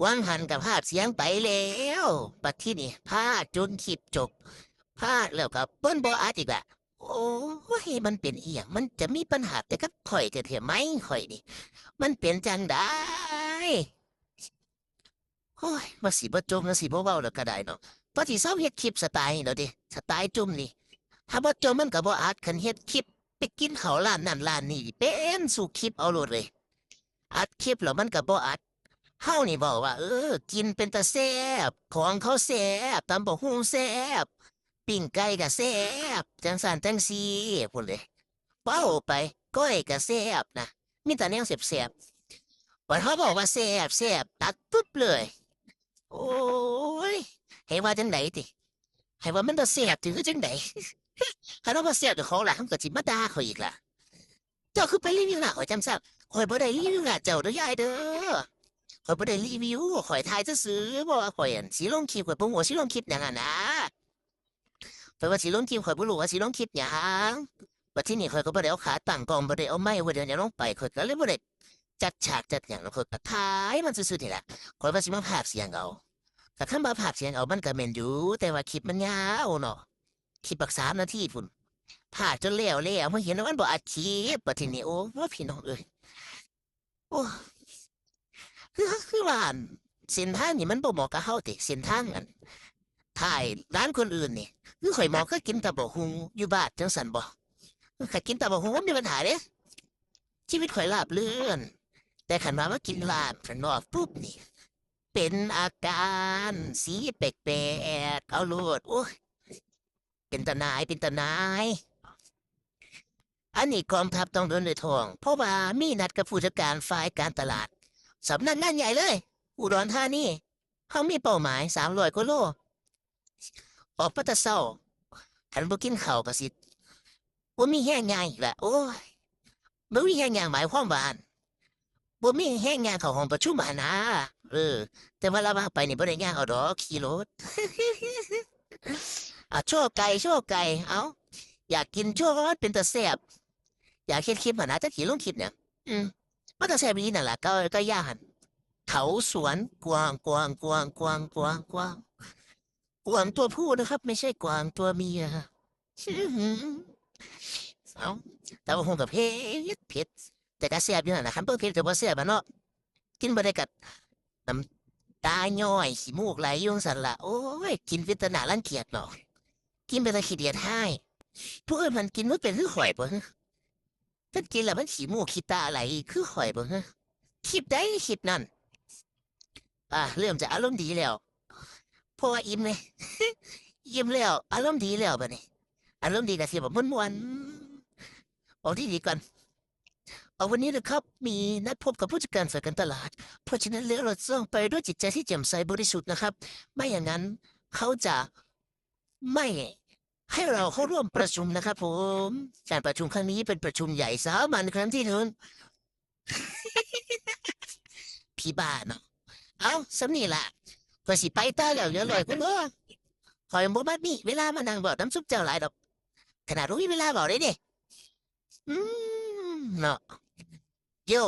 วางหันกับภาพเสียงไปแล้วปัดที่นี่พาจนคลิปจบพาแล้วกับเปิ้นบออาร์ตอีกละโอ้ยมันเป็นอีหยังมันจะมีปัญหาแต่กับข่อยจะเถอะไหมข่อยนี่มันเป็นจังได้โอ้ยมาสิบ่จมนะสิบ่เว้าแล้วก็ได้เนาะเพราะที่เศร้าเฮ็ดคลิปสไตล์นี่แล้วเด้สไตล์จุ่มนี่ถ้าบ่จมมันก็บ่อาจคันเฮ็ดคลิปไปกินข้าวร้านนั่นร้านนี่เป็นสู่คลิปเอาโลดเลยอัดคลิปแล้วมันก็บ่อัด เฮานี่บอกว่ากินเป็นตาแซ่บของเขาแซ่บตำบักหุ่งแซ่บปิ้งไก่ก็แซ่บจังสันจังซีพุ่นเลยเป้าไปก้อยก็แซ่บนะมีแต่แนวแซ่บๆวันเขาบอกว่าแซ่บแซ่บตัดปุ๊บเลยโอ้ยให้ว่าจังไหนติให้ว่ามันบ่แซ่บถือจังไหนถ้าเราบ่แซ่บเดี๋ยวเขาล่ะเขาก็สิมาด่าเขาอีกล่ะเจ้าคือไปรีวิวหน้าข่อยจำซับข่อยบ่ได้รีวิวหน้าเจ้าเด้อยายเด้อ ข่อยบ่ได้รีวิวข่อยถ่ายซื่อๆบ่ว่าข่อยอั่นสิลงคลิปข่อยบ่ฮู้ว่าสิลงคลิปหยังอะนะข่อยว่าสิลงคลิปข่อยบ่รู้ว่าสิลงคลิปหยังบัดทีนี้ข่อยก็บ่ได้เอาขาตั้งกล้องบ่ได้เอาไมค์ว่าเดี๋ยวนี้ลงไปข่อยก็เลยบ่ได้จัดฉากจัดหยังแล้วข่อยก็ถ่ายมันซื่อๆนี่แหละข่อยว่าสิมาพากย์เสียงเอาถ้าคันว่าพากย์เสียงเอามันก็แม่นอยู่แต่ว่าคลิปมันยาวเนาะคลิปบัก3 นาทีพุ่นพากย์จนแล้วมาเห็นว่ามันบ่อัดคลิปบัดทีนี้โอ้พี่น้องเอ้ยโอ้ คือว่าอั่นเส้นทางนี่มันบ่เหมาะกับเฮาติเส้นทางอันถ่ายร้านคนอื่นนี่คือข่อยเหมาะคือกินแต่บักหุ่งอยู่บ้านจังซั่นบ่ข้อยกินแต่บักหุ่งบ่มีปัญหาเด้ชีวิตข่อยราบรื่นแต่คันว่ามากินร้านข้างนอกปุ๊บนี่เป็นอาการสีแปลกๆเอาโลดโอ้ยเป็นตาหน่ายเป็นตาหน่ายอันนี้กองทัพต้องเดินด้วยท้องเพราะว่ามีนัดกับผู้จัดการฝ่ายการตลาดสำนักงานใหญ่เลยอุดรธานีเขามีเป้าหมาย300 กว่าโลออกมาแต่เช้าคันบ่กินข้าวก็สิบ่มีแรงงานอีกแล้วโอ้ยบ่มีแรงงานหมายความว่าอั่นบ่มีแรงงานเข้าห้องประชุมหั้นนะเออแต่ว่าเราว่าไปนี่บ่ได้ย่างเอาดอกขี่รถโชว์ไก่โชว์ไก่เอ้าอยากกินโชว์ว่ามันเป็นตาแซ่บอยากเฮ็ดคลิปหั้นนะจักสิลงคลิปเนี่ยอืมมันก็แซ่บอีหลีนั่นล่ะก็ย่างหั่นเขาสวนกวางกวางกวางกวางกวางกวางกวางตัวผู้นะครับไม่ใช่กวางตัวเมียอื้อหือเอาแต่ว่าคงกับเผ็ดแต่ก็แซ่บอยู่นั่นล่ะคันบ่เผ็ดก็บ่แซ่บอะเนาะกินบ่ได้ก็น้ำตาย้อยขี้มูกไหลอยู่จั่งซั้นล่ะโอ้ยกินเป็นตาน่ารังเกียจเนาะกินเป็นตาขี้เดียดให้ผู้อื่นมันกินบ่เป็นคือข้อยบ่ฮึมันกินแล้วมันขี้มูกขี้ตาไหลคือข้อยบ่ฮึคลิปใดคลิปนั้นเริ่มจะอารมณ์ดีแล้วเพราะว่าอิ่มเลยอิ่มแล้วอารมณ์ดีแล้วบัดนี้อารมณ์ดีก็สิแบบม่วนๆเอาที่ดีก่อนเอาวันนี้นะครับมีนัดพบกับผู้จัดการฝ่ายการตลาดเพราะฉะนั้นแล้วเราต้องไปด้วยจิตใจที่แจ่มใสบริสุทธิ์นะครับไม่อย่างนั้นเขาจะไม่ให้เราเข้าร่วมประชุมนะครับผมการประชุมครั้งนี้เป็นประชุมใหญ่สามัญครั้งที่หนึ่งพี่บ้าเนาะเอาสำนี่ล่ะก็สิไปต่อแล้วเดี๋ยวลอยคุณเด้อคอยบ่มามีเวลามานั่งบอกน้ำซุปเจ้าหลายดอกขนาดรู้มีเวลาบอกได้เด้เนาะโย่